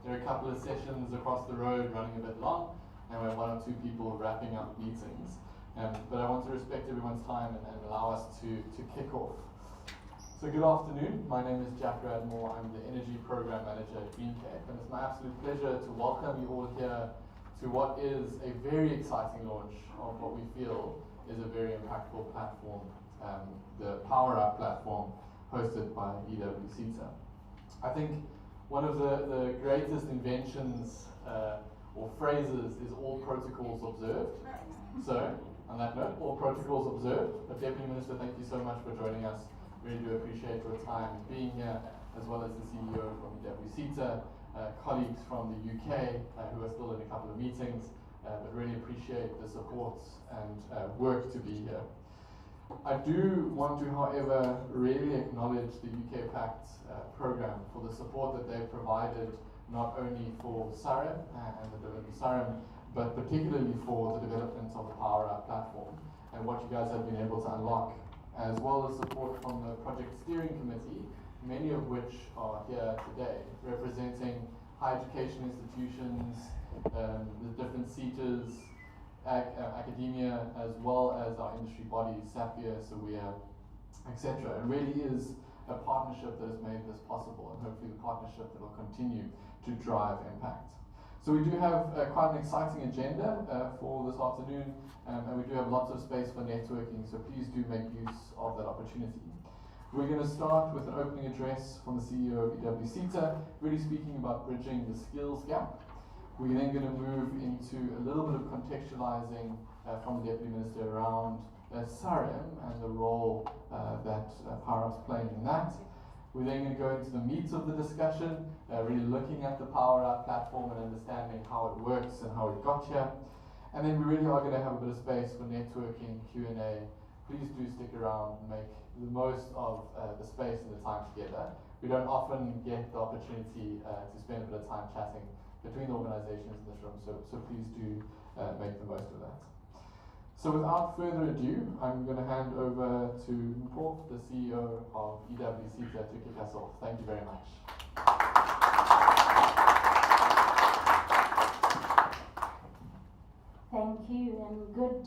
There are a couple of sessions across the road running a bit long, and we have one or two people wrapping up meetings. But I want to respect everyone's time and allow us to kick off. So good afternoon, my name is Jack Radmore, I'm the Energy Program Manager at Greencape, and it's my absolute pleasure to welcome you all here to what is a very exciting launch of what we feel is a very impactful platform, the PowerUp platform hosted by SETA. I think one of the greatest inventions or phrases is all protocols observed. So, on that note, all protocols observed. But Deputy Minister, thank you so much for joining us. Really do appreciate your time being here, as well as the CEO from SETA, colleagues from the UK who are still in a couple of meetings, but really appreciate the support and work to be here. I do want to, however, really acknowledge the UK Pact program for the support that they've provided, not only for SAREM and the development of SAREM, but particularly for the development of the PowerUp platform and what you guys have been able to unlock, as well as support from the Project Steering Committee, many of which are here today, representing higher education institutions, the different SETAs, academia, as well as our industry bodies, SAPIA, SAWIA, etc. It really is a partnership that has made this possible, and hopefully the partnership that will continue to drive impact. So we do have quite an exciting agenda for this afternoon, and we do have lots of space for networking, so please do make use of that opportunity. We're going to start with an opening address from the CEO of SETA, really speaking about bridging the skills gap. We're then going to move into a little bit of contextualizing from the Deputy Minister around SAREM and the role that PowerUp's playing in that. We're then going to go into the meat of the discussion, really looking at the PowerUp platform and understanding how it works and how it got here. And then we really are going to have a bit of space for networking, Q&A. Please do stick around and make the most of the space and the time together. We don't often get the opportunity to spend a bit of time chatting between the organizations in this room, so please do make the most of that. So without further ado, I'm going to hand over to Mpho, the CEO of SETA, to kick us off. Thank you very much. Thank you, and good,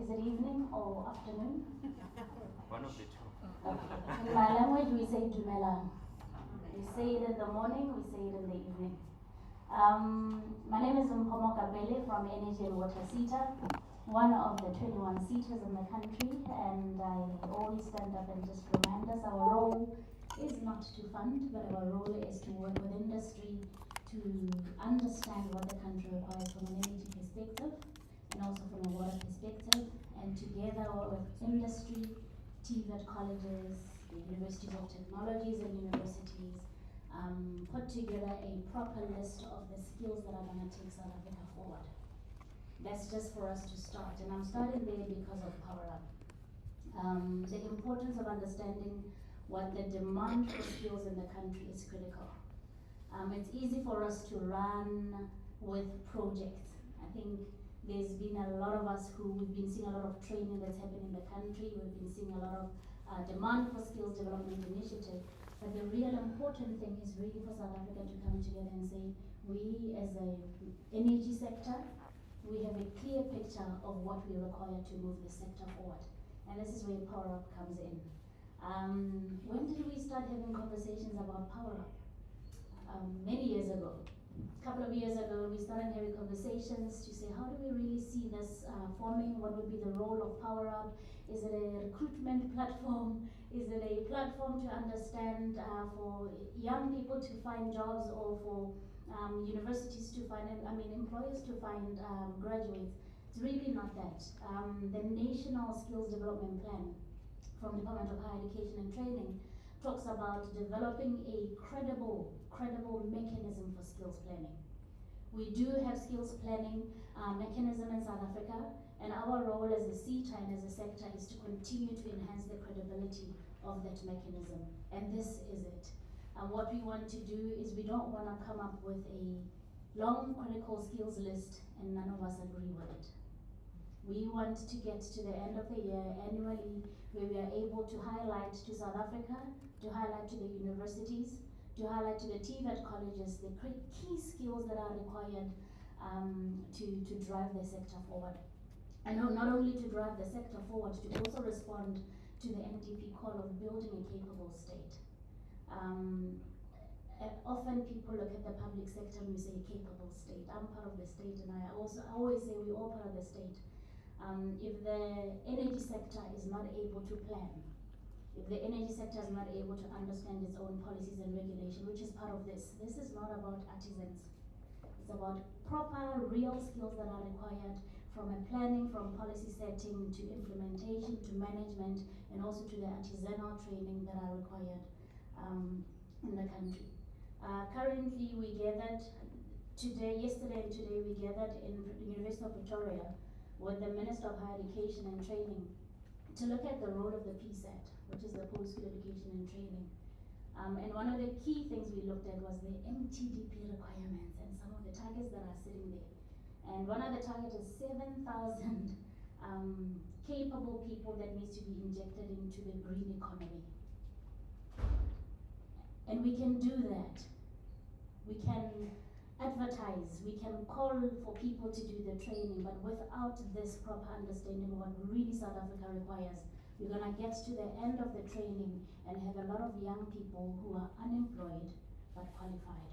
is it evening or afternoon? One of the two. Okay. In my language, we say dumelang. We say it in the morning, we say it in the evening. My name is Mpho from Energy and Water SETA, one of the 21 SETAs in the country, and I always stand up and just remind us our role is not to fund, but our role is to work with industry to understand what the country requires from an energy perspective and also from a water perspective, and together with industry, TVET colleges, the universities of technologies and universities, put together a proper list of the skills that are going to take South Africa forward. That's just for us to start, and I'm starting there because of PowerUp. The importance of understanding what the demand for skills in the country is critical. It's easy for us to run with projects. I think there's been a lot of us we've been seeing a lot of training that's happening in the country. We've been seeing a lot of demand for skills development initiative. But the real important thing is really for South Africa to come together and say, we as an energy sector, we have a clear picture of what we require to move the sector forward. And this is where PowerUp comes in. When did we start having conversations about PowerUp? Many years ago. A couple of years ago, we started having conversations to say, how do we really see this forming? What would be the role of PowerUp? Is it a recruitment platform? Is it a platform to understand for young people to find jobs, or for universities to find, employers to find graduates? It's really not that. The National Skills Development Plan from the Department of Higher Education and Training talks about developing a credible mechanism for skills planning. We do have skills planning mechanism in South Africa, and our role as a SETA and as a sector is to continue to enhance the credibility of that mechanism, and this is it. What we want to do is we don't want to come up with a long critical skills list and none of us agree with it. We want to get to the end of the year annually where we are able to highlight to South Africa, to highlight to the universities, to highlight to the TVET colleges the key skills that are required to drive the sector forward. And not only to drive the sector forward, to also respond to the NDP call of building a capable state. Often people look at the public sector and we say capable state. I'm part of the state, and I always say we're all part of the state. If the energy sector is not able to plan, if the energy sector is not able to understand its own policies and regulation, which is part of this is not about artisans. It's about proper, real skills that are required from a planning, from policy setting to implementation to management, and also to the artisanal training that are required in the country. Currently, we gathered yesterday and today, we gathered in the University of Pretoria with the Minister of Higher Education and Training to look at the role of the PSET, which is the Post-School Education and Training. And one of the key things we looked at was the MTDP requirements and some of the targets that are sitting there. And one of the targets is 7,000 capable people that needs to be injected into the green economy. And we can do that. We can advertise, we can call for people to do the training, but without this proper understanding of what really South Africa requires, we're gonna get to the end of the training and have a lot of young people who are unemployed but qualified.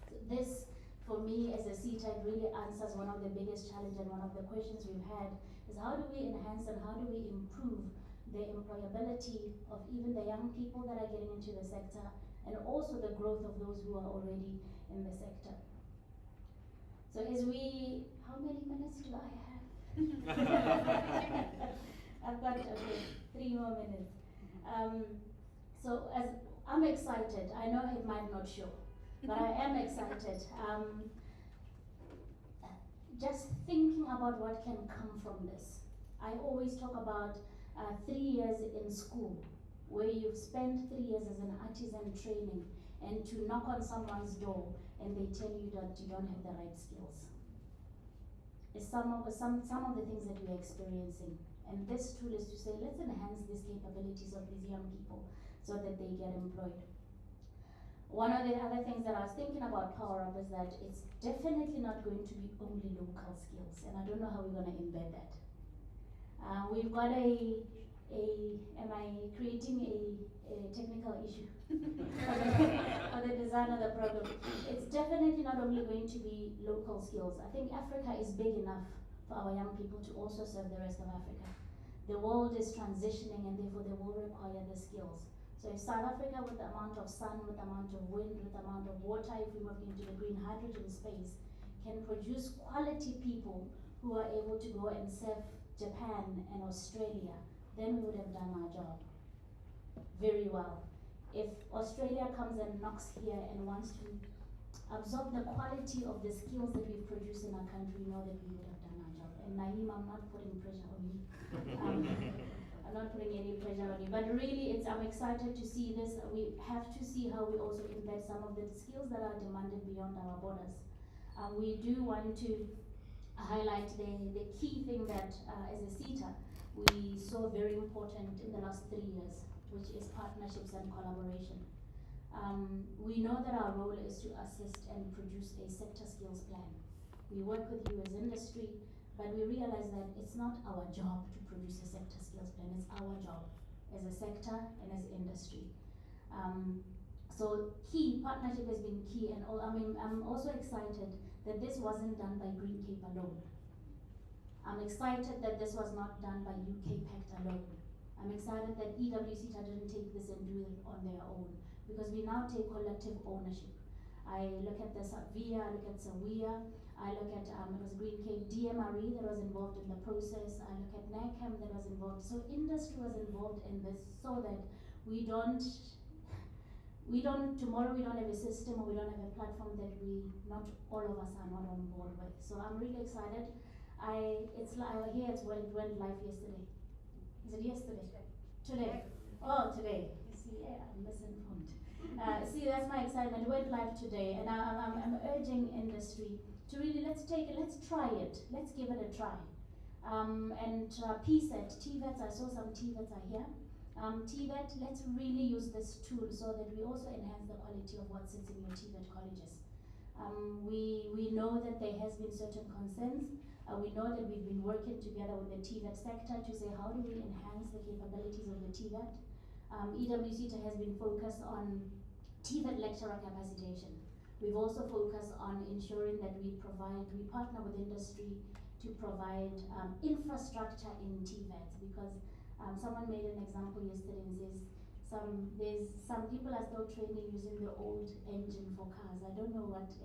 So this, for me as a SETA, really answers one of the biggest challenges and one of the questions we've had is how do we enhance and how do we improve the employability of even the young people that are getting into the sector, and also the growth of those who are already in the sector. So how many minutes do I have? I've got 3 more minutes. So as I'm excited, I know it might not show, but I am excited. Just thinking about what can come from this. I always talk about 3 years in school, where you've spent 3 years as an artisan training, and to knock on someone's door and they tell you that you don't have the right skills. It's some of the things that we're experiencing. And this tool is to say, let's enhance these capabilities of these young people so that they get employed. One of the other things that I was thinking about PowerUp is that it's definitely not going to be only local skills, and I don't know how we're going to embed that. We've got am I creating a technical issue for the design of the program? It's definitely not only going to be local skills. I think Africa is big enough for our young people to also serve the rest of Africa. The world is transitioning, and therefore they will require the skills. So if South Africa, with the amount of sun, with the amount of wind, with the amount of water, if we move into the green hydrogen space, can produce quality people who are able to go and serve Japan and Australia, then we would have done our job very well. If Australia comes and knocks here and wants to absorb the quality of the skills that we've produced in our country, we know that we would have done our job. And Naeem, I'm not putting pressure on you. I'm not putting any pressure on you, but really I'm excited to see this. We have to see how we also embed some of the skills that are demanded beyond our borders. We do want to highlight the key thing that as a SETA, we saw very important in the last 3 years, which is partnerships and collaboration. We know that our role is to assist and produce a sector skills plan. We work with you as industry, but we realize that it's not our job to produce a sector skills plan, it's our job as a sector and as industry. So partnership has been key, and I'm also excited that this wasn't done by Green Cape alone. I'm excited that this was not done by UK Pact alone. I'm excited that EWCTA didn't take this and do it on their own, because we now take collective ownership. I look at the Savia, I look at Sawia, I look at it was Green Cape, DMRE that was involved in the process, I look at NACAM that was involved. So industry was involved in this so that tomorrow we don't have a system, or we don't have a platform that not all of us are not on board with. So I'm really excited. It's went live yesterday. Is it yesterday? Today. Oh, today. You see, yeah, I'm misinformed. See, that's my excitement. It went live today, and I'm urging industry to really let's try it. Let's give it a try. PSET, TVETs, I saw some TVETs are here. TVET, let's really use this tool so that we also enhance the quality of what sits in your TVET colleges. We know that there has been certain concerns. We know that we've been working together with the TVET sector to say how do we enhance the capabilities of the TVET. EWCETA has been focused on TVET lecturer capacitation. We've also focused on ensuring that we partner with industry to provide infrastructure in TVET, because someone made an example yesterday and says some people are still training using the old engine for cars. I don't know which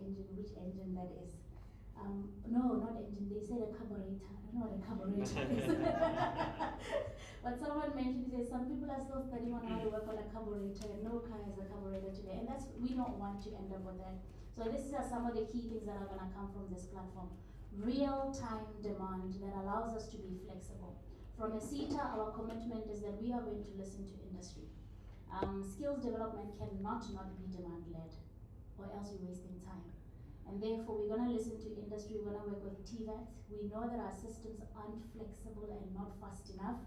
engine that is. No, not engine, they said a carburetor. I don't know what a carburetor is. But someone mentioned, he says, some people are still studying on how to work on a carburetor, and no car has a carburetor today. And we don't want to end up with that. So these are some of the key things that are going to come from this platform. Real-time demand that allows us to be flexible. From a SETA, our commitment is that we are going to listen to industry. Skills development cannot not be demand-led, or else you're wasting time. And therefore, we're going to listen to industry, we're going to work with TVET. We know that our systems aren't flexible and not fast enough.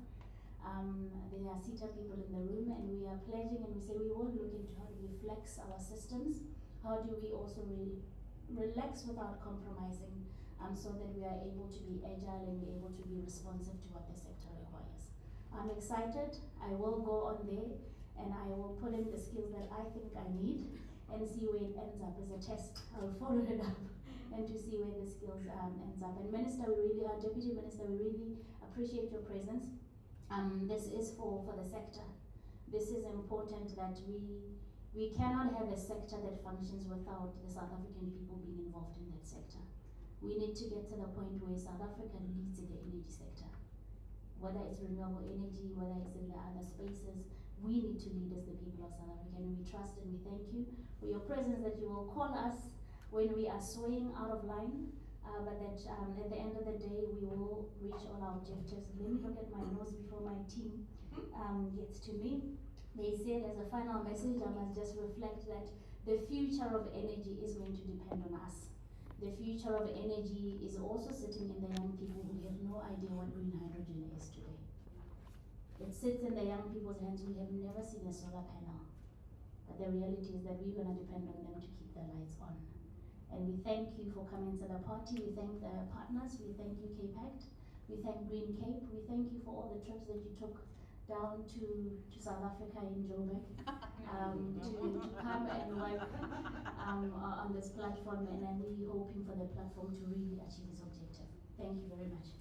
There are SETA people in the room, and we are pledging and we say we will look into how do we flex our systems, how do we also relax without compromising, so that we are able to be agile and be able to be responsive to what the sector requires. I'm excited. I will go on there and I will put in the skills that I think I need and see where it ends up as a test. I'll follow it up and to see where the skills ends up. And Minister, our Deputy Minister, we really appreciate your presence. This is for the sector. This is important that we cannot have a sector that functions without the South African people being involved in that sector. We need to get to the point where South Africa leads in the energy sector. Whether it's renewable energy, whether it's in the other spaces, we need to lead as the people of South Africa, and we trust and we thank you for your presence, that you will call us when we are swaying out of line, but that at the end of the day we will reach all our objectives. Let me look at my notes before my team gets to me. They said as a final message, I must just reflect that the future of energy is going to depend on us. The future of energy is also sitting in the young people who have no idea what green hydrogen is today. It sits in the young people's hands who have never seen a solar panel. But the reality is that we're going to depend on them to keep the lights on. And we thank you for coming to the party. We thank the partners. We thank you, Cape Act. We thank Green Cape. We thank you for all the trips that you took down to South Africa in Joburg to come and work on this platform. And I'm really hoping for the platform to really achieve its objective. Thank you very much.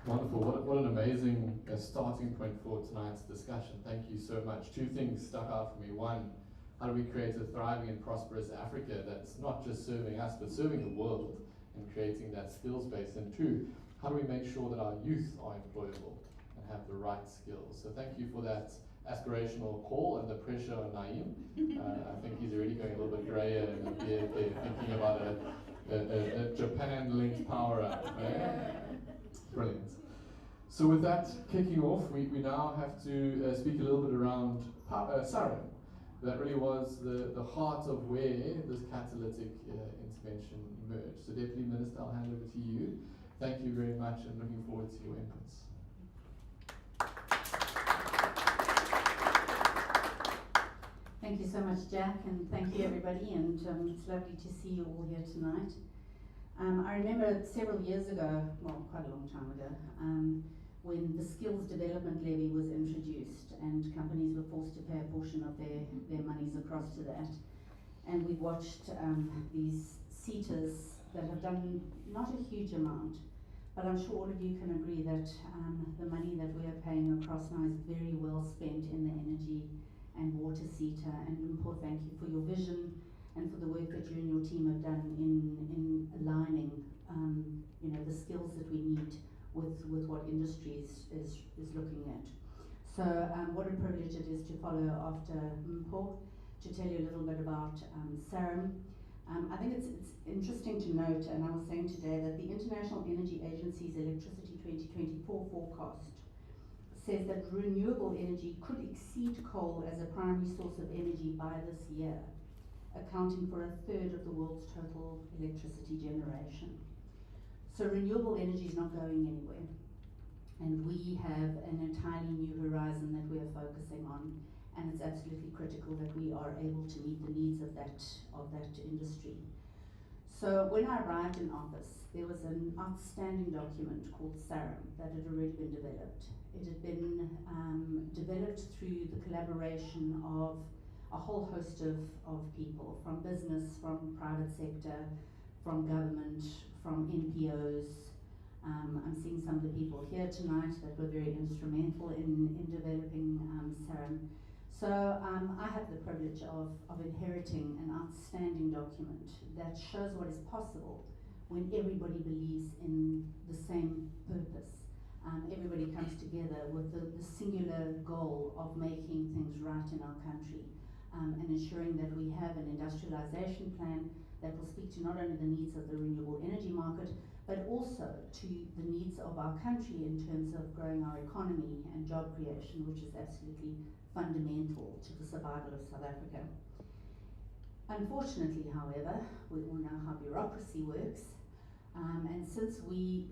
Wonderful. What an amazing starting point for tonight's discussion. Thank you so much. Two things stuck out for me. One, how do we create a thriving and prosperous Africa that's not just serving us, but serving the world and creating that skills base? And two, how do we make sure that our youth are employable and have the right skills? So thank you for that aspirational call and the pressure on Naeem. I think he's already going a little bit grayer in the beard there, thinking about a Japan-linked PowerUp. Right? Brilliant. So with that kicking off, we now have to speak a little bit around SARIM. That really was the heart of where this catalytic intervention emerged. So Deputy Minister, I'll hand over to you. Thank you very much and looking forward to your inputs. Thank you so much, Jack, and thank you everybody, and it's lovely to see you all here tonight. I remember several years ago, well, quite a long time ago, when the skills development levy was introduced and companies were forced to pay a portion of their monies across to that. And we watched these SETAs that have done not a huge amount, but I'm sure all of you can agree that the money that we are paying across now is very well spent in the energy and water SETA. And Mpho, thank you for your vision and for the work that you and your team have done in aligning the skills that we need with what industry is looking at. So what a privilege it is to follow after Mpho, to tell you a little bit about SARIM. I think it's interesting to note, and I was saying today, that the International Energy Agency's Electricity 2024 forecast says that renewable energy could exceed coal as a primary source of energy by this year, accounting for 1/3 of the world's total electricity generation. So renewable energy is not going anywhere. And we have an entirely new horizon that we are focusing on, and it's absolutely critical that we are able to meet the needs of that industry. So when I arrived in office, there was an outstanding document called SARAM that had already been developed. It had been developed through the collaboration of a whole host of people, from business, from private sector, from government, from NPOs. I'm seeing some of the people here tonight that were very instrumental in developing SARAM. So I have the privilege of inheriting an outstanding document that shows what is possible when everybody believes in the same purpose. Everybody comes together with the singular goal of making things right in our country, and ensuring that we have an industrialization plan that will speak to not only the needs of the renewable energy market, but also to the needs of our country in terms of growing our economy and job creation, which is absolutely fundamental to the survival of South Africa. Unfortunately, however, we all know how bureaucracy works, and since we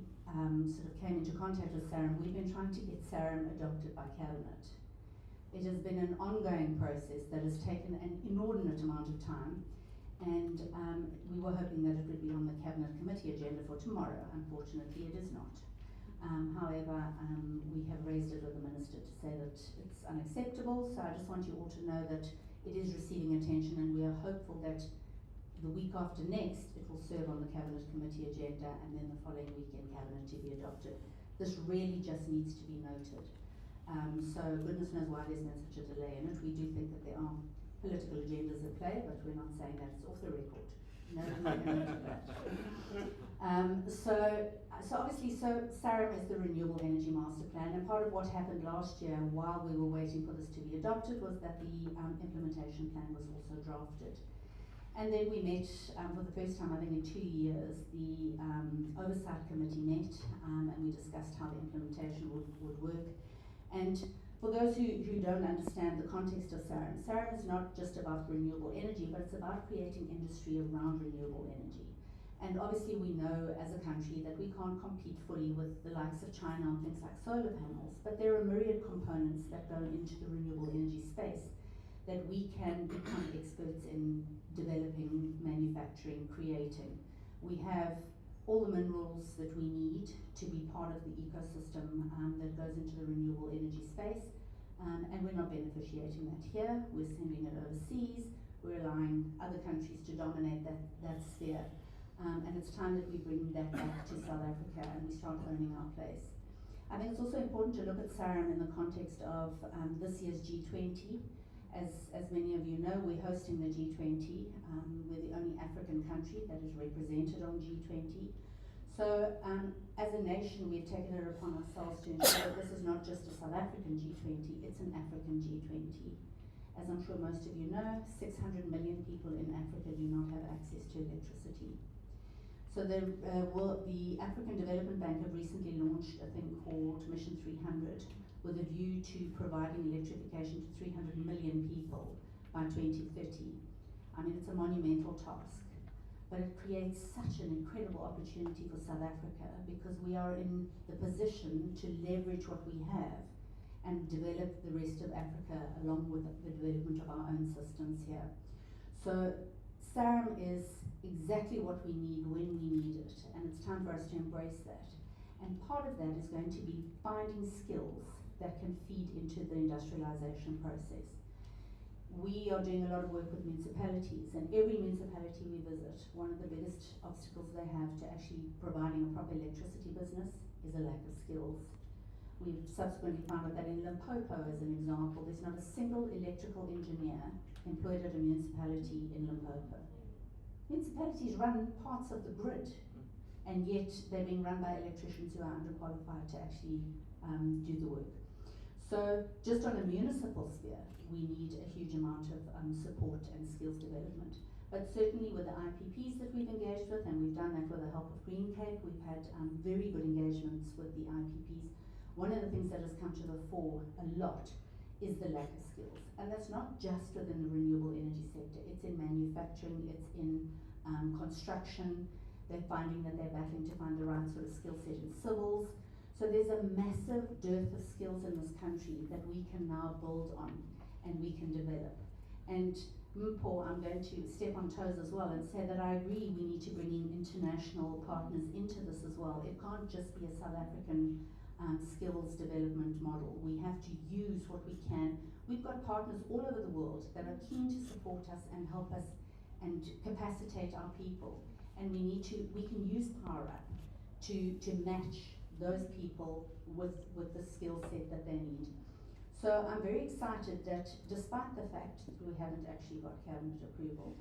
sort of came into contact with SARAM, we've been trying to get SARAM adopted by Cabinet. It has been an ongoing process that has taken an inordinate amount of time, and we were hoping that it would be on the Cabinet Committee agenda for tomorrow. Unfortunately, it is not. However, we have raised it with the Minister to say that it's unacceptable, so I just want you all to know that it is receiving attention, and we are hopeful that the week after next it will serve on the Cabinet Committee agenda, and then the following week in Cabinet to be adopted. This really just needs to be noted. So goodness knows why there's been such a delay in it. We do think that there are political agendas at play, but we're not saying that. It's off the record. No, that. So obviously, SARAM is the Renewable Energy Master Plan, and part of what happened last year while we were waiting for this to be adopted was that the implementation plan was also drafted. And then we met for the first time, I think in 2 years, the Oversight Committee met, and we discussed how the implementation would work. And for those who don't understand the context of SARAM, SARAM is not just about renewable energy, but it's about creating industry around renewable energy. And obviously we know as a country that we can't compete fully with the likes of China on things like solar panels, but there are myriad components that go into the renewable energy space that we can become experts in developing, manufacturing, creating. We have all the minerals that we need to be part of the ecosystem that goes into the renewable energy space, and we're not beneficiating that here. We're sending it overseas. We're allowing other countries to dominate that sphere, and it's time that we bring that back to South Africa and we start owning our place. I think it's also important to look at SARAM in the context of this year's G20. As many of you know, we're hosting the G20. We're the only African country that is represented on G20. So as a nation, we've taken it upon ourselves to ensure that this is not just a South African G20, it's an African G20. As I'm sure most of you know, 600 million people in Africa do not have access to electricity. So the African Development Bank have recently launched a thing called Mission 300, with a view to providing electrification to 300 million people by 2030. I mean, it's a monumental task, but it creates such an incredible opportunity for South Africa because we are in the position to leverage what we have and develop the rest of Africa along with the development of our own systems here. So SARAM is exactly what we need when we need it, and it's time for us to embrace that. And part of that is going to be finding skills that can feed into the industrialization process. We are doing a lot of work with municipalities, and every municipality we visit, one of the biggest obstacles they have to actually providing a proper electricity business is a lack of skills. We've subsequently found that in Limpopo, as an example, there's not a single electrical engineer employed at a municipality in Limpopo. Municipalities run parts of the grid, and yet they're being run by electricians who are underqualified to actually do the work. So just on a municipal sphere, we need a huge amount of support and skills development. But certainly with the IPPs that we've engaged with, and we've done that with the help of Green Cape, we've had very good engagements with the IPPs. One of the things that has come to the fore a lot is the lack of skills. And that's not just within the renewable energy sector, it's in manufacturing, it's in construction. They're finding that they're battling to find the right sort of skill set in civils. So there's a massive dearth of skills in this country that we can now build on and we can develop. And Paul, I'm going to step on toes as well and say that I agree we need to bring in international partners into this as well. It can't just be a South African skills development model. We have to use what we can. We've got partners all over the world that are keen to support us and help us and capacitate our people. And we can use PowerUp to match those people with the skill set that they need. So I'm very excited that despite the fact that we haven't actually got cabinet approval,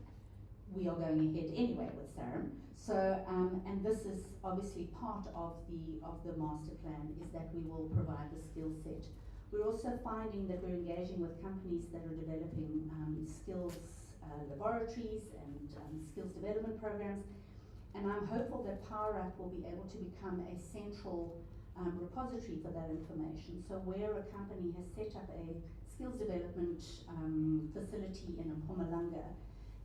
we are going ahead anyway with SARM. So, and this is obviously part of the master plan, is that we will provide the skill set. We're also finding that we're engaging with companies that are developing skills laboratories and skills development programs. And I'm hopeful that PowerUp will be able to become a central repository for that information. So where a company has set up a skills development facility in Mpumalanga,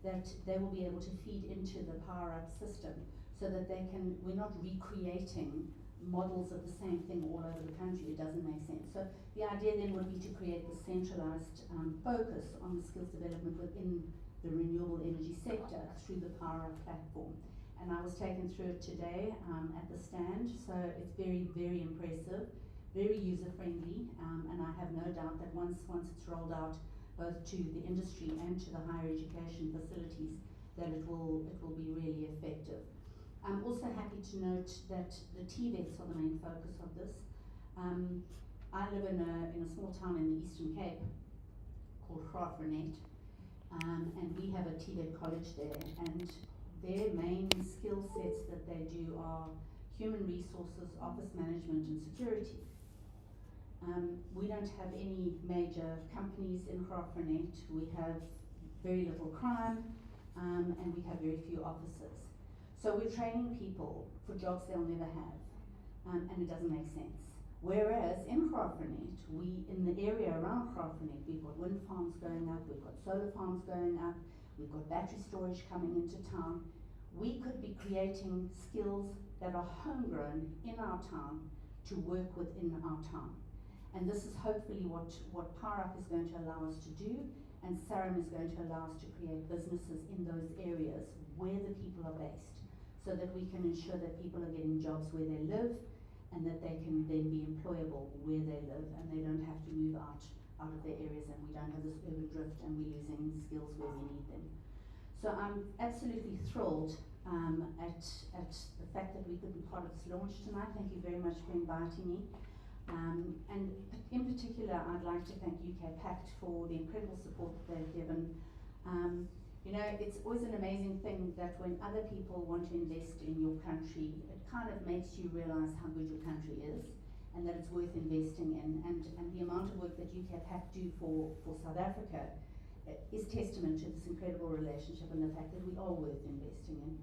that they will be able to feed into the PowerUp system so that we're not recreating models of the same thing all over the country. It doesn't make sense. So the idea then would be to create the centralized focus on the skills development within the renewable energy sector through the PowerUp platform. And I was taken through it today at the stand, so it's very, very impressive, very user-friendly, and I have no doubt that once it's rolled out both to the industry and to the higher education facilities, that it will be really effective. I'm also happy to note that the TVETs are the main focus of this. I live in a small town in the Eastern Cape called Graafrenet, and we have a TVET college there, and their main skill sets that they do are human resources, office management and security. We don't have any major companies in Graafrenet. We have very little crime, and we have very few offices. So we're training people for jobs they'll never have, and it doesn't make sense. Whereas in Graafrenet, in the area around Graafrenet, we've got wind farms going up, we've got solar farms going up, we've got battery storage coming into town. We could be creating skills that are homegrown in our town to work within our town. And this is hopefully what PowerUp is going to allow us to do, and SARM is going to allow us to create businesses in those areas where the people are based, so that we can ensure that people are getting jobs where they live, and that they can then be employable where they live, and they don't have to move out of their areas, and we don't have this urban drift and we're losing skills where we need them. So I'm absolutely thrilled at the fact that we could be part of this launch tonight. Thank you very much for inviting me. And in particular, I'd like to thank UK Pact for the incredible support that they've given. You know, it's always an amazing thing that when other people want to invest in your country, it kind of makes you realise how good your country is, and that it's worth investing in. And the amount of work that UK Pact do for South Africa is testament to this incredible relationship and the fact that we are worth investing in.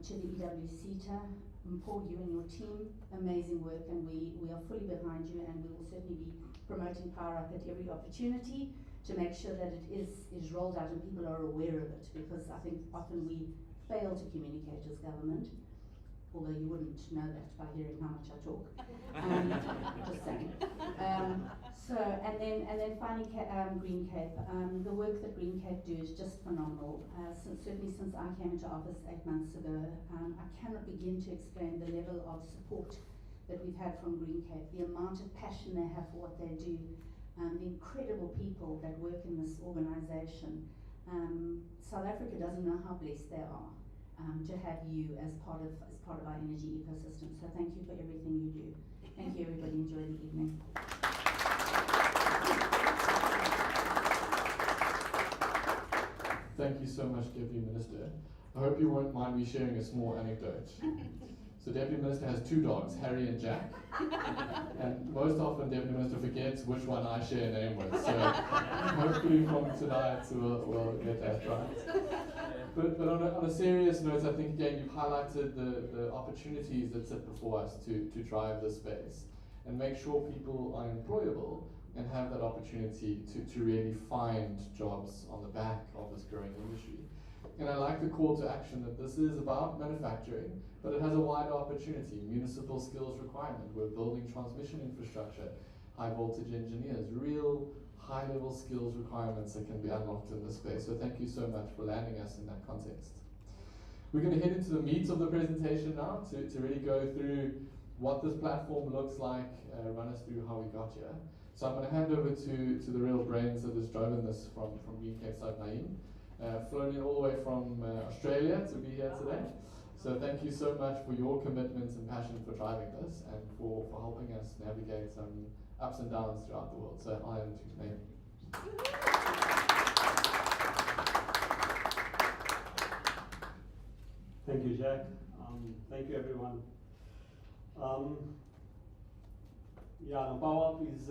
To the EW SETA, Paul, you and your team, amazing work, and we are fully behind you, and we will certainly be promoting PowerUp at every opportunity to make sure that it is rolled out and people are aware of it, because I think often we fail to communicate as government, although you wouldn't know that by hearing how much I talk. Just saying. So, and then finally, Green Cape. The work that Green Cape do is just phenomenal. Certainly since I came into office 8 months ago, I cannot begin to explain the level of support that we've had from Green Cape, the amount of passion they have for what they do, the incredible people that work in this organisation. South Africa doesn't know how blessed they are to have you as part of our energy ecosystem. So thank you for everything you do. Thank you, everybody. Enjoy the evening. Thank you so much, Deputy Minister. I hope you won't mind me sharing a small anecdote. So Deputy Minister has 2 dogs, Harry and Jack. And most often Deputy Minister forgets which one I share a name with. So hopefully from tonight we'll get that right. But on a serious note, I think again you've highlighted the opportunities that sit before us to drive this space and make sure people are employable and have that opportunity to really find jobs on the back of this growing industry. And I like the call to action that this is about manufacturing, but it has a wider opportunity. Municipal skills requirement, we're building transmission infrastructure, high voltage engineers, real high level skills requirements that can be unlocked in this space. So thank you so much for landing us in that context. We're going to head into the meat of the presentation now to really go through what this platform looks like, run us through how we got here. So I'm going to hand over to the real brains that has driven this from Green Cape Side, Naeem. Flown in all the way from Australia to be here today. So thank you so much for your commitment and passion for driving this and for helping us navigate some ups and downs throughout the world. So I am to Naeem. Thank you, Jack. Thank you, everyone. PowerUp is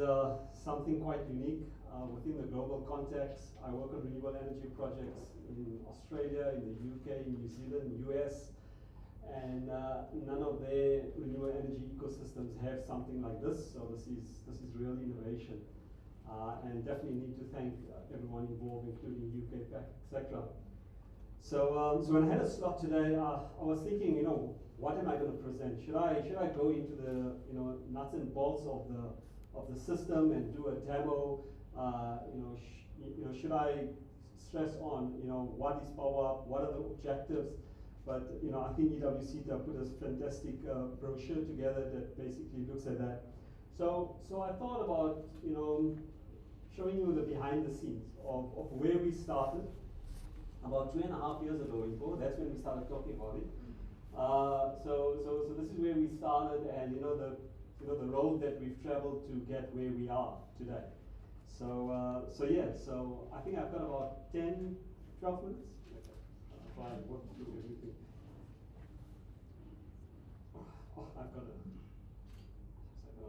something quite unique within the global context. I work on renewable energy projects in Australia, in the UK, in New Zealand, US, and none of their renewable energy ecosystems have something like this. So this is real innovation, and definitely need to thank everyone involved, including UK, etc. So when I had a slot today, I was thinking, what am I going to present? Should I go into the nuts and bolts of the system and do a demo? Should I stress on what is PowerUp? What are the objectives? But I think SETA put a fantastic brochure together that basically looks at that. So I thought about showing you the behind the scenes of where we started. About 2.5 years ago, that's when we started talking about it. So this is where we started, and the road that we've traveled to get where we are today. So I think I've got about 10, 12 minutes. If I work through everything. Oh, I've got a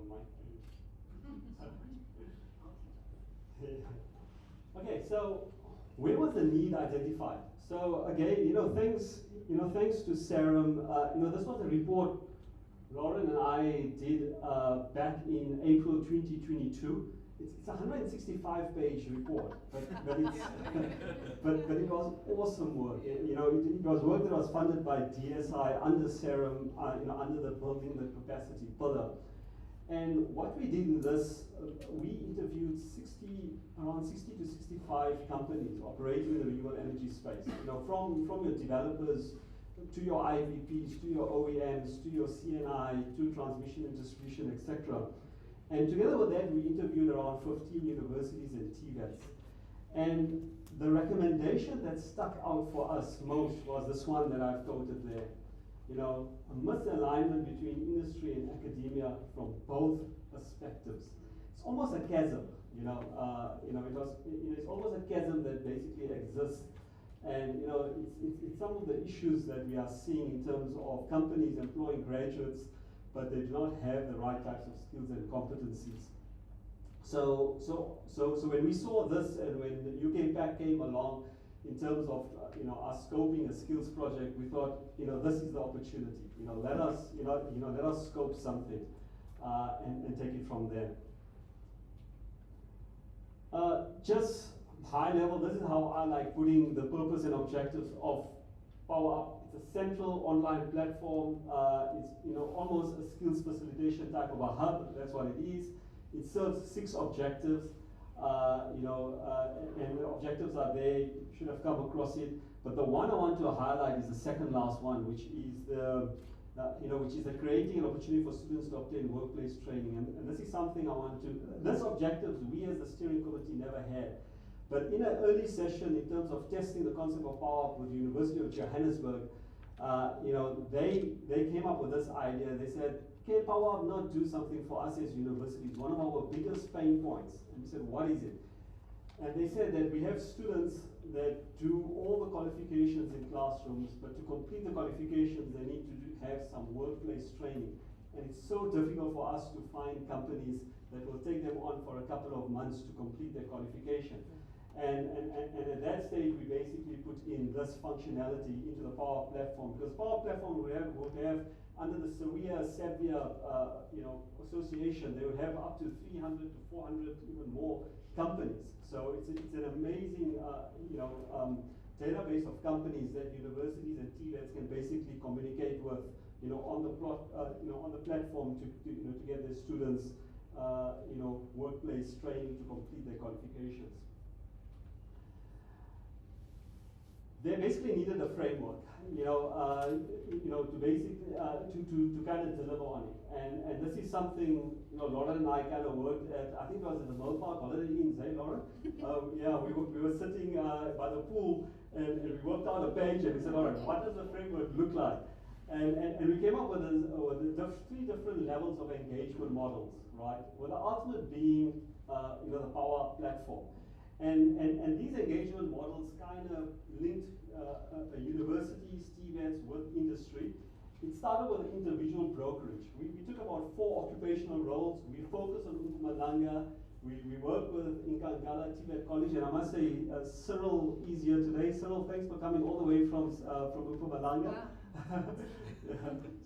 mic. Okay, so where was the need identified? So again, thanks to Serum, this was a report Lauren and I did back in April 2022. It's a 165-page report, but it was awesome work. It was work that was funded by DSI under Serum, under the building the capacity pillar. And what we did in this, we interviewed around 60 to 65 companies operating in the renewable energy space. From your developers to your IVPs, to your OEMs, to your CNI, to transmission and distribution, etc. And together with that, we interviewed around 15 universities and TVETs. And the recommendation that stuck out for us most was this one that I've quoted there. A misalignment between industry and academia from both perspectives. It's almost a chasm, it's almost a chasm that basically exists. And it's some of the issues that we are seeing in terms of companies employing graduates, but they do not have the right types of skills and competencies. So when we saw this, and when the UK PAC came along, in terms of us scoping a skills project, we thought this is the opportunity. Let us scope something and take it from there. Just high level, this is how I like putting the purpose and objectives of PowerUp. It's a central online platform. It's almost a skills facilitation type of a hub. That's what it is. It serves 6 objectives. And the objectives are there. You should have come across it. But the one I want to highlight is the second last one, which is the creating an opportunity for students to obtain workplace training. And this is something I want to. This objectives we as the steering committee never had. But in an early session, in terms of testing the concept of PowerUp with the University of Johannesburg, they came up with this idea. They said, can PowerUp not do something for us as universities? One of our biggest pain points. And we said, what is it? And they said that we have students that do all the qualifications in classrooms, but to complete the qualifications, they need to have some workplace training. And it's so difficult for us to find companies that will take them on for a couple of months to complete their qualification. And at that stage, we basically put in this functionality into the PowerUp platform, because PowerUp platform will have under the SEVIA association, they would have up to 300 to 400 even more companies. So it's an amazing database of companies that universities and TVETs can basically communicate with, on the on the platform to get their students, workplace training to complete their qualifications. They basically needed a framework, to basically to kind of deliver on it, and this is something Lauren and I kind of worked at. I think it was at the Mopar Holiday Inns, hey Lauren? Yeah, we were sitting by the pool, and we worked out a page, and we said, Lauren, what does the framework look like? And we came up with three different levels of engagement models, right? With the ultimate being, the PowerUp platform. And these engagement models kind of linked universities, TVETs with industry. It started with individual brokerage. We took about 4 occupational roles. We focused on Mpumalanga. We worked with Nkangala TVET College, and I must say, Cyril is here today. Cyril, thanks for coming all the way from Mpumalanga.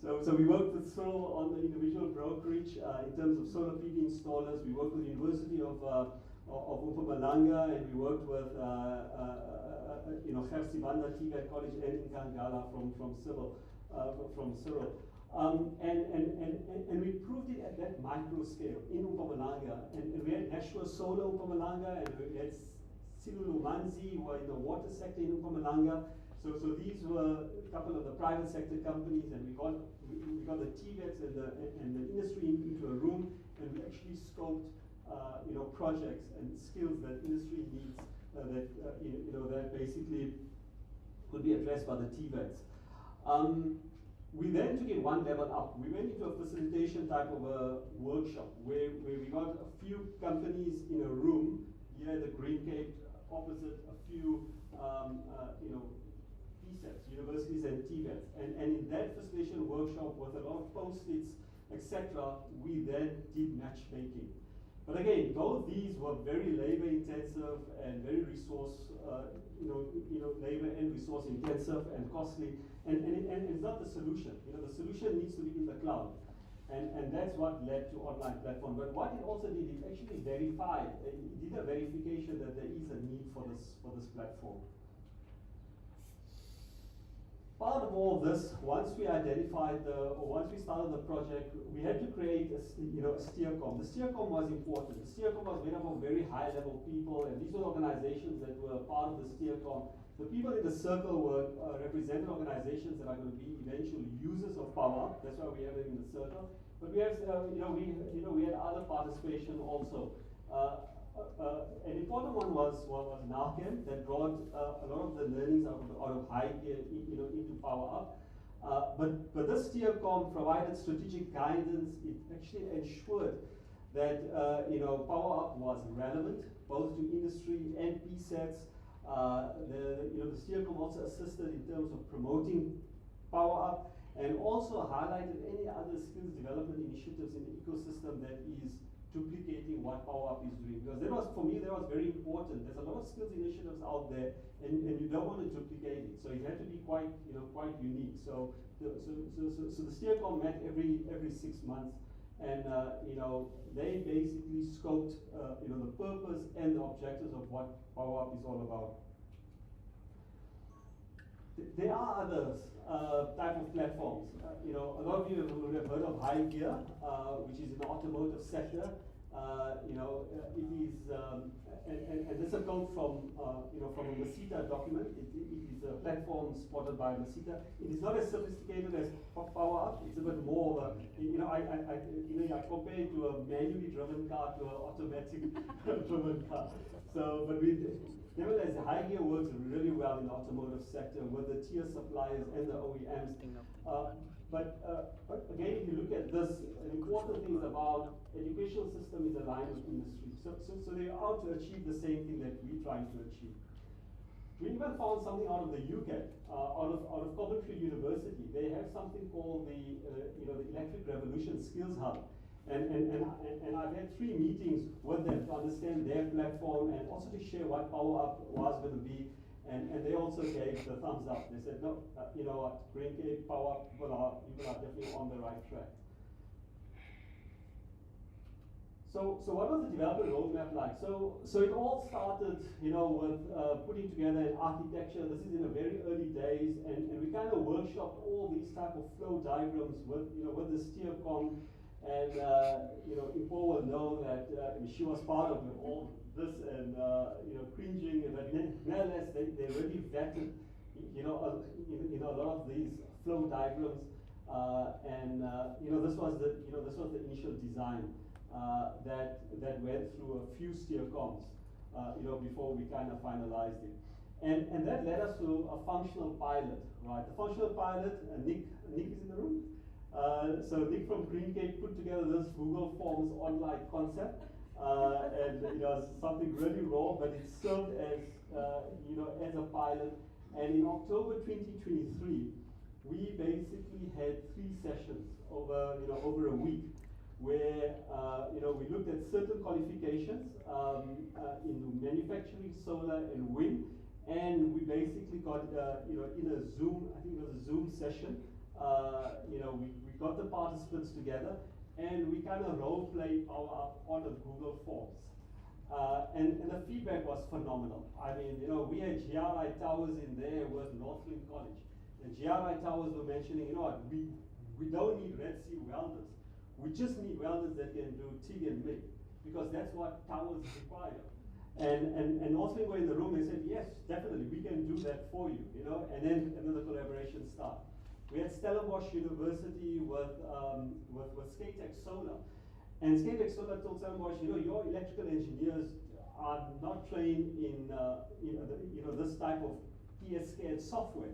So we worked with Cyril on the individual brokerage in terms of solar PV installers. We worked with the University of Mpumalanga, and we worked with Gersibanda TVET College and Nkangala from Cyril. And we proved it at that micro scale in Mpumalanga, and we had Nashua Solar Mpumalanga, and we had Silulumanzi, who are in the water sector in Mpumalanga. So these were a couple of the private sector companies, and we got the TVETs and the industry into a room, and we actually scoped projects and skills that industry needs that basically could be addressed by the TVETs. We then took it one level up. We went into a facilitation type of a workshop where we got a few companies in a room here at the Green Cape, opposite a few PSETs, universities and TVETs. And in that facilitation workshop with a lot of post-its, etc., we then did matchmaking. But again, both these were very labor intensive and very resource, labor and resource intensive and costly. And it's not the solution. The solution needs to be in the cloud. And that's what led to online platform. But what it also did, it actually verified, it did a verification that there is a need for this platform. Part of all this, once we identified once we started the project, we had to create a steercom. The steercom was important. The steercom was made up of very high level people, and these were organizations that were part of the steercom. The people in the circle were represented organizations that are going to be eventual users of PowerUp. That's why we have them in the circle. But we have, we had other participation also. An important one was NARChem that brought a lot of the learnings out of high gear into PowerUp. But this steercom provided strategic guidance. It actually ensured that PowerUp was relevant both to industry and PSETs. The steercom also assisted in terms of promoting PowerUp and also highlighted any other skills development initiatives in the ecosystem that is duplicating what PowerUp is doing, because for me that was very important. There's a lot of skills initiatives out there, and you don't want to duplicate it, so it had to be quite unique. So the steercom met every 6 months, and they basically scoped the purpose and the objectives of what PowerUp is all about. There are others type of platforms. A lot of you would have heard of High Gear, which is in the automotive sector. It is, and this is a quote from a MSETA document. It is a platform supported by MSETA. It is not as sophisticated as PowerUp. It's a bit more of a, I compare it to a manually driven car to an automatic driven car. So, but nevertheless, High Gear works really well in the automotive sector with the tier suppliers and the OEMs. But again, if you look at this, an important thing is about educational system is aligned with industry. So they're out to achieve the same thing that we're trying to achieve. We even found something out of the UK, out of Coventry University. They have something called the Electric Revolution Skills Hub. And I've had 3 meetings with them to understand their platform and also to share what PowerUp was going to be. And they also gave the thumbs up. They said, no, you know what, Green Cape, PowerUp, people are definitely on the right track. So what was the development roadmap like? So it all started, with putting together an architecture. This is in the very early days, and we kind of workshopped all these type of flow diagrams with the steercom, and Impo will know that she was part of all this, and cringing, but nevertheless they really vetted, a lot of these flow diagrams, and this was the initial design. That went through a few steercoms, before we kind of finalized it. And that led us to a functional pilot, right? The functional pilot, Nick is in the room. So Nick from Green Cape put together this Google Forms online concept, and it was something really raw, but it served as, as a pilot. And in October 2023, we basically had 3 sessions over a week, where we looked at certain qualifications in manufacturing, solar, and wind, and we basically got in a Zoom, I think it was a Zoom session. We got the participants together, and we kind of role played PowerUp on the Google Forms, and the feedback was phenomenal. I mean, we had GRI Towers in there with Northland College, and GRI Towers were mentioning, we don't need Red Sea welders. We just need welders that can do TIG and MIG, because that's what towers require. And Northland were in the room and said, yes, definitely, we can do that for you, and then the collaboration started. We had Stellenbosch University with Skatex Solar. And Skatex Solar told Stellenbosch, your electrical engineers are not trained in this type of PSET software.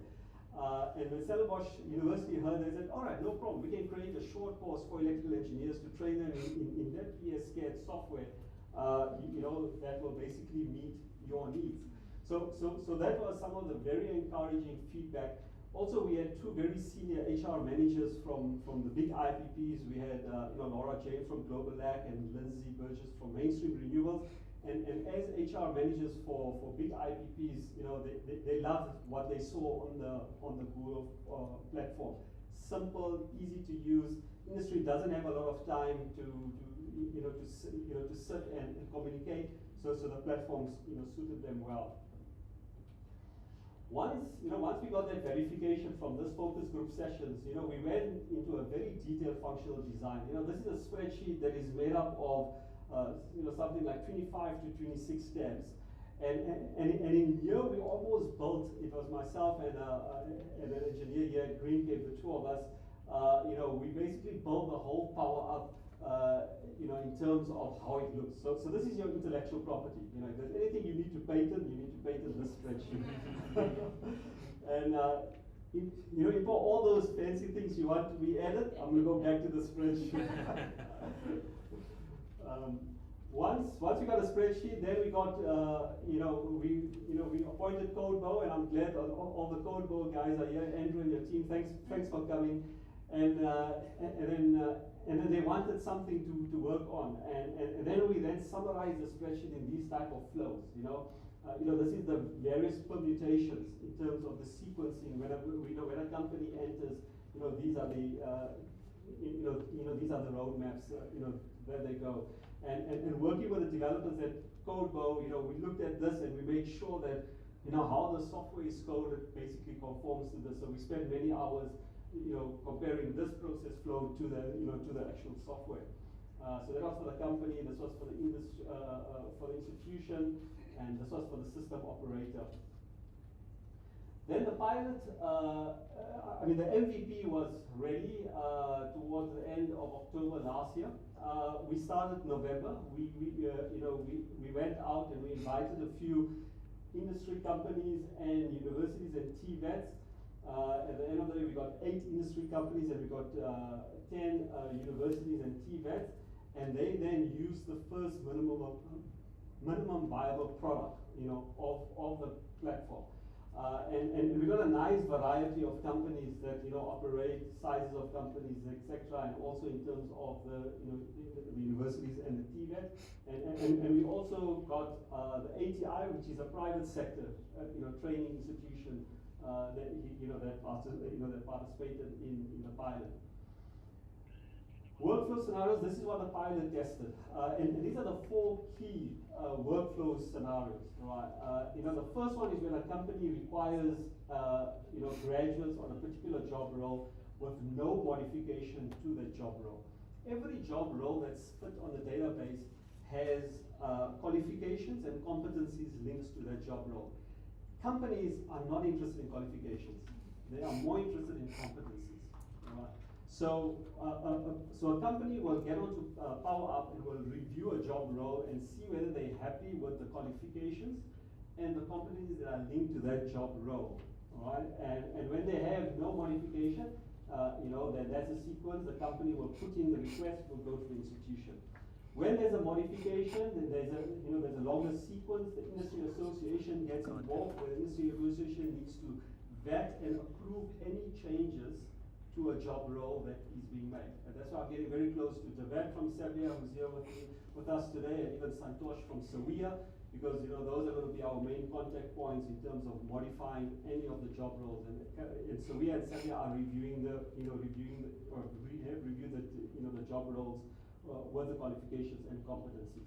And when Stellenbosch University heard, they said, all right, no problem, we can create a short course for electrical engineers to train them in that PSET software, that will basically meet your needs. So that was some of the very encouraging feedback. Also, we had 2 very senior HR managers from the big IPPs. We had Laura James from Global Lac and Lindsay Burgess from Mainstream Renewables. And as HR managers for big IPPs, they loved what they saw on the Google platform. Simple, easy to use. Industry doesn't have a lot of time to sit and communicate. So the platforms suited them well. Once we got that verification from this focus group sessions, we went into a very detailed functional design. This is a spreadsheet that is made up of something like 25 to 26 tabs. And in here we almost built, it was myself and an engineer here at Green Cape, the 2 of us, we basically built the whole PowerUp, in terms of how it looks. So this is your intellectual property. If there's anything you need to patent this spreadsheet. And for all those fancy things you want to be added, I'm going to go back to the spreadsheet. Once we got a spreadsheet, then we got we appointed CodeBo, and I'm glad all the CodeBo guys are here. Andrew and your team, thanks for coming. And then they wanted something to work on, and then we summarized the spreadsheet in these type of flows. This is the various permutations in terms of the sequencing. When a company enters, these are the these are the roadmaps, where they go. And working with the developers at CodeBo, we looked at this and we made sure that, how the software is coded basically conforms to this. So we spent many hours, comparing this process flow to the actual software. So that was for the company, this was for the industry, for the institution, and this was for the system operator. Then the pilot, the MVP was ready towards the end of October last year. We started November. We went out and we invited a few industry companies and universities and TVETs. At the end of the day, we got 8 industry companies and we got 10 universities and TVETs, and they then used the first minimum viable product, of the platform. And we got a nice variety of companies that operate, sizes of companies, etc., and also in terms of the the universities and the TVET, and we also got the ATI, which is a private sector training institution that participated in the pilot. Workflow scenarios, this is what the pilot tested. And these are the 4 key workflow scenarios, right? The first one is when a company requires, graduates on a particular job role with no modification to that job role. Every job role that's fit on the database has qualifications and competencies linked to that job role. Companies are not interested in qualifications. They are more interested in competencies, right? So a company will get onto PowerUp and will review a job role and see whether they're happy with the qualifications and the competencies that are linked to that job role, all right? And when they have no modification, that's a sequence. The company will put in the request, will go to the institution. When there's a modification, then there's a longer sequence. The industry association gets involved. The industry association needs to vet and approve any changes to a job role that is being made. And that's why I'm getting very close to Javed from Serbia, who's here with us today, and even Santosh from Sawia, because those are going to be our main contact points in terms of modifying any of the job roles. And Sawia and Serbia are reviewing the job roles with the qualifications and competencies.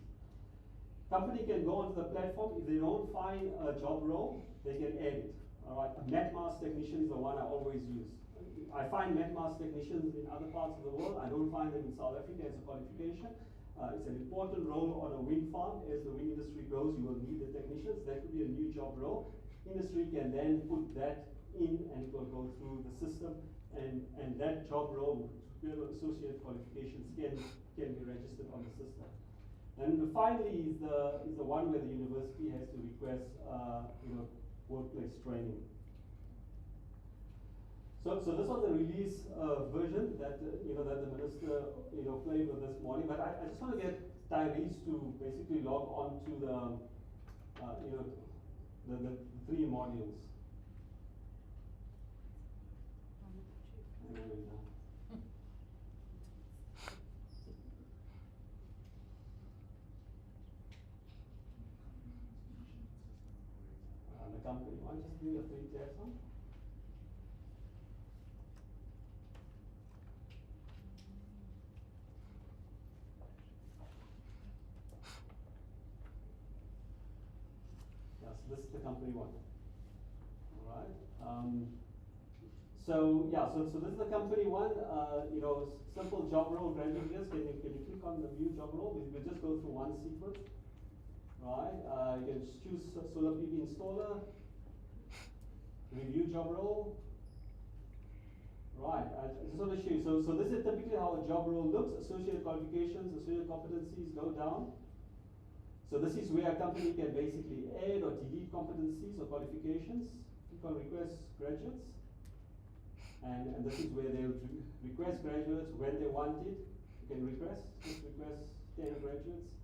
Company can go onto the platform. If they don't find a job role, they can add it. All right. A MetMask technician is the one I always use. I find MetMask technicians in other parts of the world. I don't find them in South Africa as a qualification. It's an important role on a wind farm. As the wind industry grows, you will need the technicians. That could be a new job role. Industry can then put that in and it will go through the system, and that job role with associated qualifications can be registered on the system. And finally is the one where the university has to request workplace training. So this was the release version that that the minister played with this morning. But I just want to get Tyrese to basically log on to the 3 modules. The company one, just give me a 3 tabs on. So this is the company one. All right. So this is the company one. Simple job role graduate years. Can you click on the view job role? We'll just go through one sequence. Right. You can choose solar PV installer. Review job role. Right. I just want to show you. So this is typically how a job role looks. Associated qualifications, associated competencies go down. So this is where a company can basically add or delete competencies or qualifications. Click on request graduates. And this is where they'll request graduates when they want it. You can just request 10 graduates.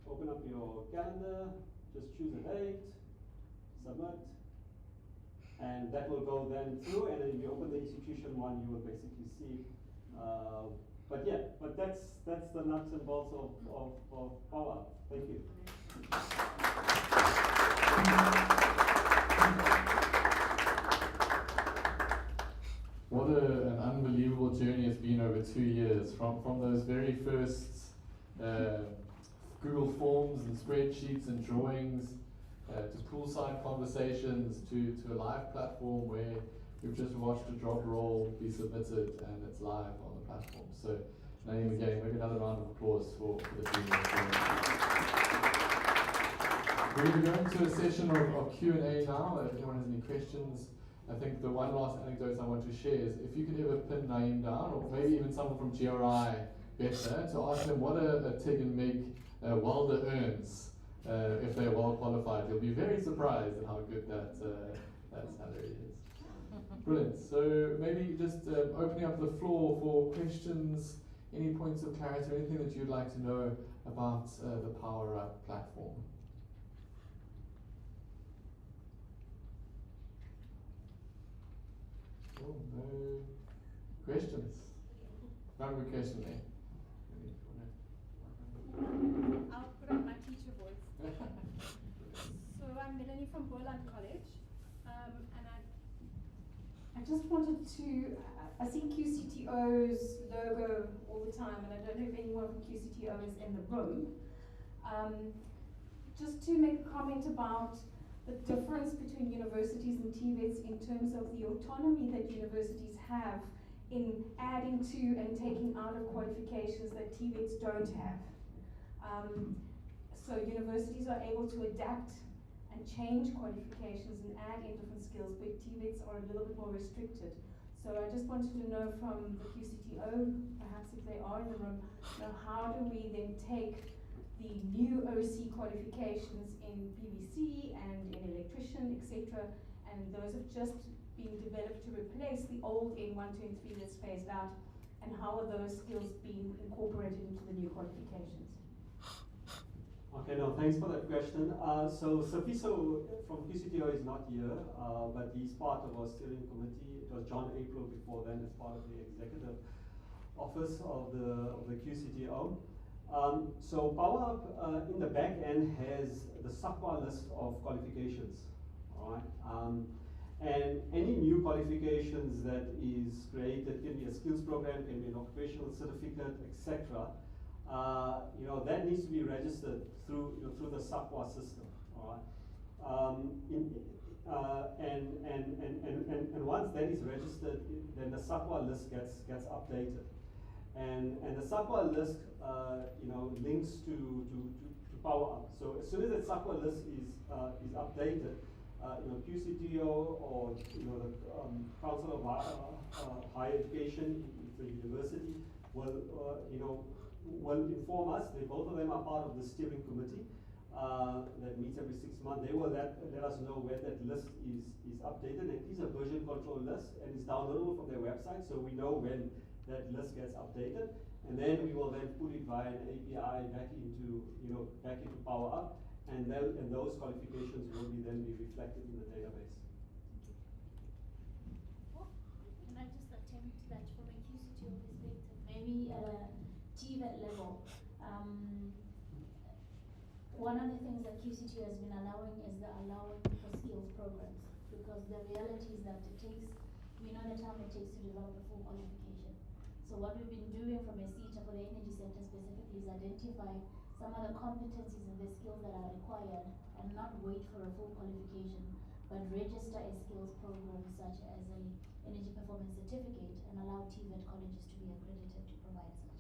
Open up your calendar, just choose a date, submit, and that will go then through, and then if you open the institution one, you will basically see. But that's the nuts and bolts of PowerUp. Thank you. What an unbelievable journey it's been over 2 years, from those very first Google Forms and spreadsheets and drawings, to poolside conversations, to a live platform where we've just watched a job role be submitted and it's live on the platform. So, Naeem, again, maybe another round of applause for the team. We're going to go into a session of Q&A now. If anyone has any questions, I think the one last anecdote I want to share is if you could ever pin Naeem down, or maybe even someone from GRI better, to ask them what a TIG and MIG welder earns if they're well qualified. You'll be very surprised at how good that salary is. Brilliant. So maybe just opening up the floor for questions, any points of clarity, or anything that you'd like to know about the PowerUp platform. Oh, no questions. Not a good question there. I'll put on my teacher voice. So I'm Melanie from Boland College, and I just wanted to, I see QCTO's logo all the time, and I don't know if anyone from QCTO is in the room. Just to make a comment about the difference between universities and TVETs in terms of the autonomy that universities have in adding to and taking out of qualifications that TVETs don't have. So universities are able to adapt and change qualifications and add in different skills, but TVETs are a little bit more restricted. So I just wanted to know from the QCTO, perhaps if they are in the room, how do we then take the new OC qualifications in PVC and in electrician, etc., and those have just been developed to replace the old N1, 2, and 3 that's phased out, and how are those skills being incorporated into the new qualifications? Okay, no, thanks for that question. So Safiso from QCTO is not here, but he's part of our steering committee. It was John April before then as part of the executive office of the QCTO. So PowerUp in the back end has the SAQA list of qualifications, all right? And any new qualifications that is created, can be a skills program, can be an occupational certificate, etc. That needs to be registered through through the SAQA system, all right? And once that is registered, then the SAQA list gets updated. And the SAQA list, links to PowerUp. So as soon as that SAQA list is updated, QCTO or the Council of Higher Education, the university, will inform us. Both of them are part of the steering committee that meets every 6 months. They will let us know when that list is updated. It is a version control list and it's downloadable from their website, so we know when that list gets updated, and then we will then put it via an API back into PowerUp, and those qualifications will then be reflected in the database. Can I just attempt that from a QCTO perspective? Maybe at a TVET level. One of the things that QCTO has been allowing is the allowing for skills programs, because the reality is that we know the time it takes to develop a full qualification. So what we've been doing from a SETA for the Energy Center specifically is identify some of the competencies and the skills that are required and not wait for a full qualification, but register a skills program such as an energy performance certificate and allow TVET colleges to be accredited to provide such.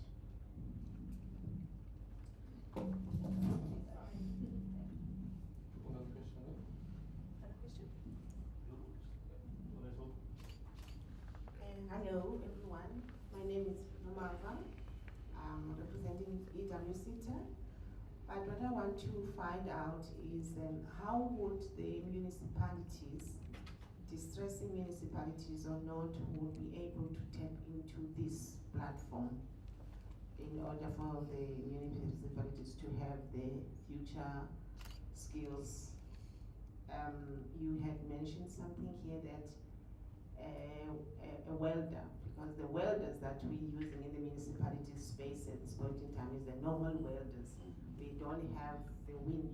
Another question there? Another question? Hello everyone, my name is Nomava. I'm representing EWCETA. But what I want to find out is how would the municipalities, distressing municipalities or not, would be able to tap into this platform in order for the municipalities to have the future skills. You had mentioned something here that a welder, because the welders that we're using in the municipality space at this point in time is the normal welders. We don't have the wind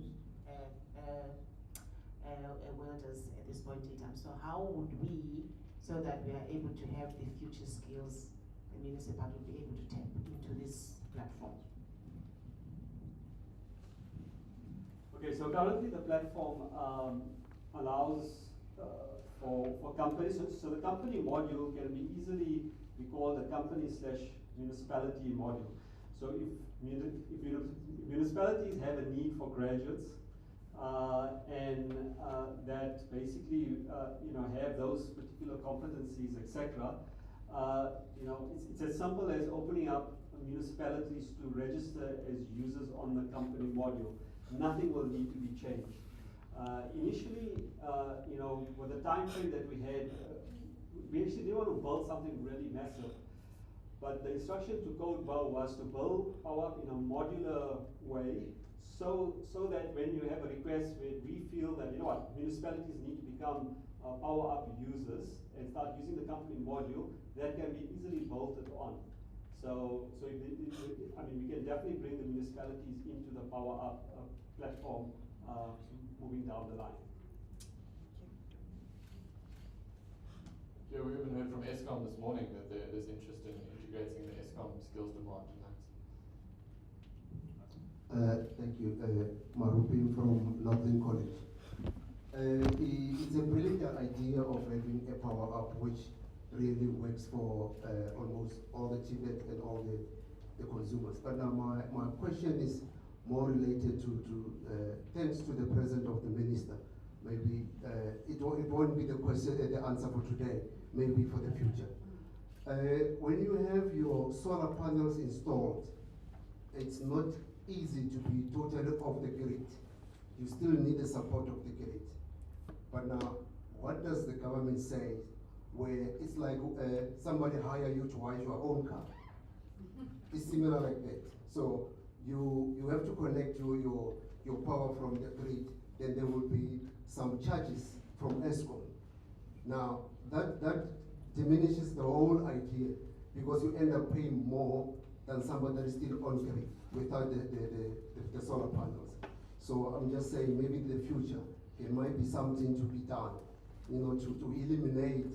welders at this point in time. So how would we, so that we are able to have the future skills, the municipality will be able to tap into this platform? Okay, so currently the platform allows for companies, so the company module can be easily be called a company/municipality module. So if municipalities have a need for graduates and that basically have those particular competencies, etc., it's as simple as opening up municipalities to register as users on the company module. Nothing will need to be changed. Initially, with the time frame that we had, we actually didn't want to build something really massive. But the instruction to code was to build PowerUp in a modular way, so that when you have a request where we feel that municipalities need to become PowerUp users and start using the company module, that can be easily bolted on. So we can definitely bring the municipalities into the PowerUp platform moving down the line. Yeah, we're ESCOM this morning that there's interest in integrating the ESCOM skills demand in that. Thank you. Marupin from Northern College. It's a brilliant idea of having a PowerUp which really works for almost all the TVET and all the consumers. But now my question is more related to thanks to the presence of the minister. Maybe it won't be the question, the answer for today, maybe for the future. When you have your solar panels installed, it's not easy to be totally off the grid. You still need the support of the grid. But now, what does the government say where it's like somebody hire you to wash your own car? It's similar like that. So you have to connect your power from the grid, then there will be some charges from ESCOM. Now, that diminishes the whole idea because you end up paying more than somebody that is still on grid without the solar panels. So I'm just saying maybe in the future, there might be something to be done, you know, to eliminate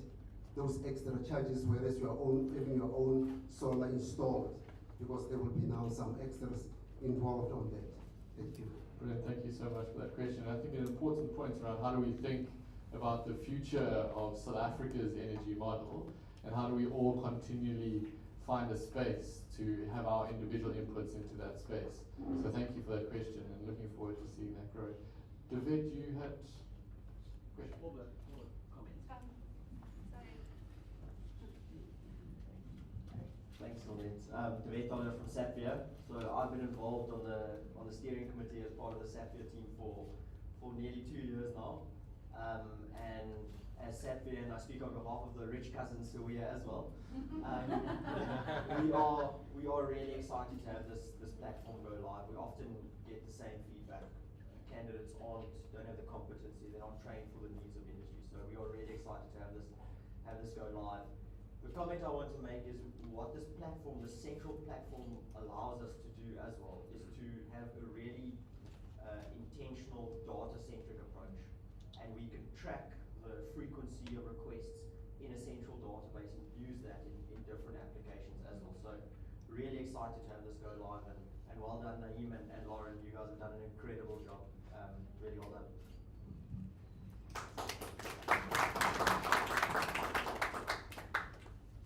those extra charges, whereas you are having your own solar installed, because there will be now some extras involved on that. Thank you. Brilliant, thank you so much for that question. I think an important point around how do we think about the future of South Africa's energy model, and how do we all continually find a space to have our individual inputs into that space. So thank you for that question, and looking forward to seeing that grow. David, you had a question? All the comments. Thanks, Laurent. David Toller from SAPIA. So I've been involved on the steering committee as part of the SAPIA team for nearly 2 years now. And as SAPIA, and I speak on behalf of the rich cousins who are here as well, we are really excited to have this platform go live. We often get the same feedback. Candidates don't have the competency, they're not trained for the needs of industry. So we are really excited to have this go live. The comment I want to make is what this platform, the central platform, allows us to do as well is to have a really intentional data-centric approach, and we can track the frequency of requests in a central database and use that in different applications as well. So really excited to have this go live, and well done, Naeem and Lauren. You guys have done an incredible job. Really well done.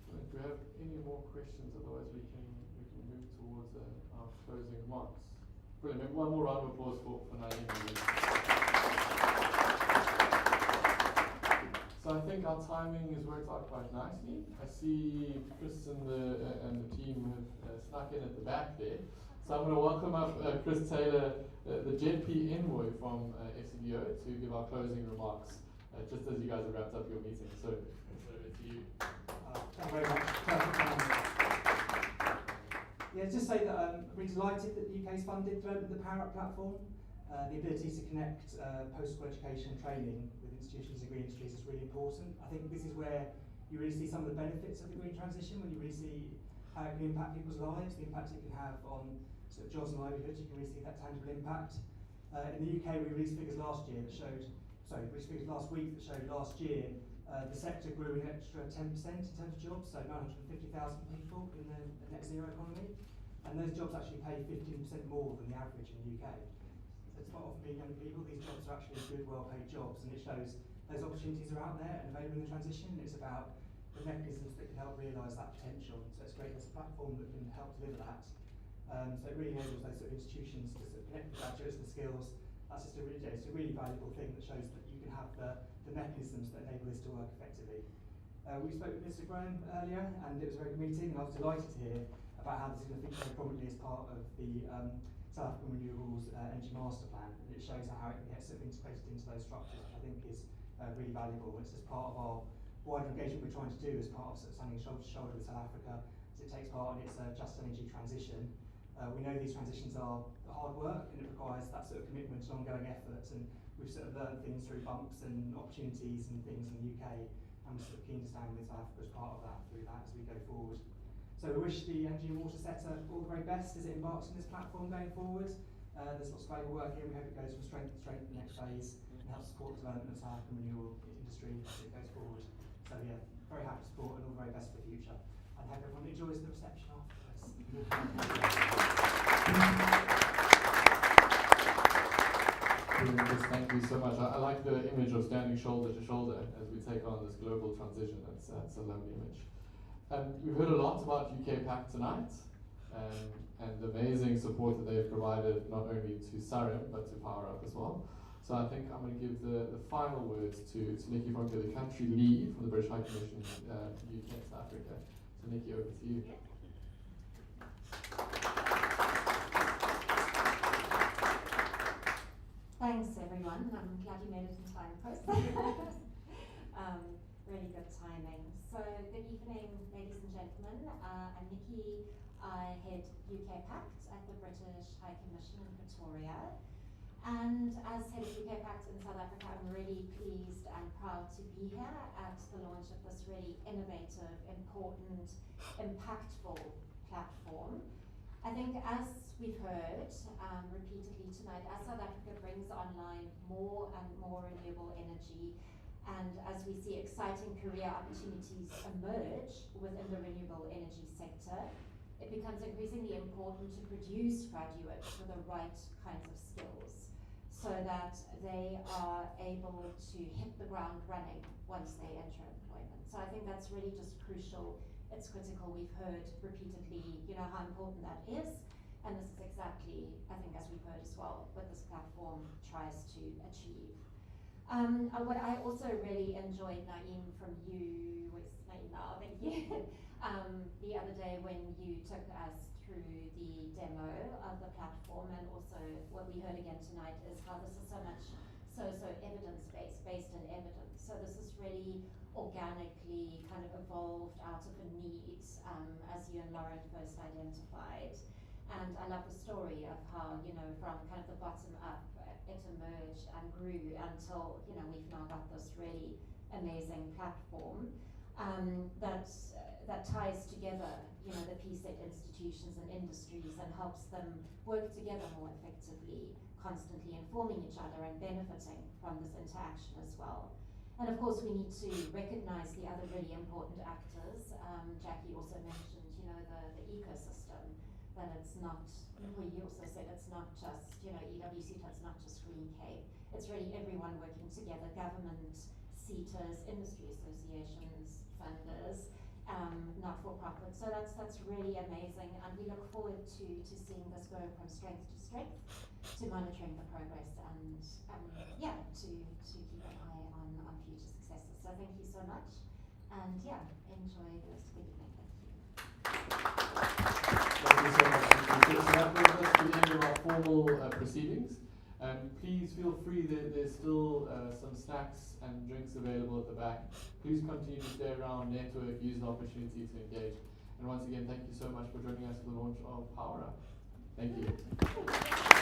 Do we have any more questions? Otherwise, we can move towards our closing remarks. Brilliant. Maybe one more round of applause for Naeem. So I think our timing has worked out quite nicely. I see Chris and the team have snuck in at the back there. So I'm going to welcome up Chris Taylor, the JP envoy from SEDO, to give our closing remarks, just as you guys have wrapped up your meeting. So it's you. Thank you very much. Yeah, just say that we're delighted that the UK's funded development of the PowerUp platform. The ability to connect post-school education and training with institutions and green industries is really important. I think this is where you really see some of the benefits of the green transition, when you really see how it can impact people's lives, the impact it can have on sort of jobs and livelihoods. You can really see that tangible impact. In the UK, we released figures last week that showed last year the sector grew an extra 10% in terms of jobs, so 950,000 people in the net zero economy, and those jobs actually pay 15% more than the average in the UK. So it's quite often being young people, these jobs are actually good, well-paid jobs, and it shows those opportunities are out there and available in the transition, and it's about the mechanisms that can help realise that potential. So it's great there's a platform that can help deliver that. So it really enables those sort of institutions to sort of connect the graduates, the skills. That's just it's a really valuable thing that shows that you can have the mechanisms that enable this to work effectively. We spoke with Mr. Graham earlier, and it was a very good meeting, and I was delighted to hear about how this is going to feature prominently as part of the South African Renewables Energy Master Plan, and it shows how it can get sort of integrated into those structures, which I think is really valuable. It's just part of our wider engagement we're trying to do as part of sort of standing shoulder to shoulder with South Africa as it takes part in its just energy transition. We know these transitions are hard work, and it requires that sort of commitment and ongoing efforts, and we've sort of learned things through bumps and opportunities and things in the UK, and we're sort of keen to stand with South Africa as part of that through that as we go forward. So we wish the Energy and Water sector all the very best as it embarks on this platform going forward. There's lots of valuable work here. We hope it goes from strength to strength in the next phase and helps support the development of South African renewable industry as it goes forward. So yeah, very happy to support and all the very best for the future. And hope everyone enjoys the reception afterwards. Brilliant, Chris, thank you so much. I like the image of standing shoulder to shoulder as we take on this global transition. That's a lovely image. We've heard a lot about UK PAC tonight, and the amazing support that they've provided not only to SAREM but to PowerUp as well. So I think I'm going to give the final words to Nikki Fonke, the country lead from the British High Commission UK and South Africa. So Nikki, over to you. Thanks everyone, I'm glad you made it in time, Chris. Really good timing. So good evening ladies and gentlemen, I'm Nikki, I head UK Pact at the British High Commission in Pretoria. And as head of UK Pact in South Africa, I'm really pleased and proud to be here at the launch of this really innovative, important, impactful platform. I think as we've heard repeatedly tonight, as South Africa brings online more and more renewable energy, and as we see exciting career opportunities emerge within the renewable energy sector, it becomes increasingly important to produce graduates with the right kinds of skills so that they are able to hit the ground running once they enter employment. So I think that's really just crucial. It's critical. We've heard repeatedly, how important that is, and this is exactly, I think, as we've heard as well, what this platform tries to achieve. What I also really enjoyed, Naeem, from you, where's Naeem now? Thank you. The other day when you took us through the demo of the platform, and also what we heard again tonight is how this is so much so evidence-based, based in evidence. So this is really organically kind of evolved out of a need, as you and Lauren first identified. And I love the story of how, from kind of the bottom up, it emerged and grew until, we've now got this really amazing platform that ties together, the PSET institutions and industries and helps them work together more effectively, constantly informing each other and benefiting from this interaction as well. And of course, we need to recognize the other really important actors. Jackie also mentioned, the ecosystem, that it's not, you also said it's not just, EWC, it's not just Green Cape. It's really everyone working together, government, SETAs, industry associations, funders, not-for-profit. So that's really amazing, and we look forward to seeing this go from strength to strength, to monitoring the progress, and to keep an eye on future successes. So thank you so much, and enjoy the rest of the evening. Thank you. Thank you so much. So that brings us to the end of our formal proceedings. Please feel free, there's still some snacks and drinks available at the back. Please continue to stay around, network, use the opportunity to engage. And once again, thank you so much for joining us for the launch of PowerUp. Thank you.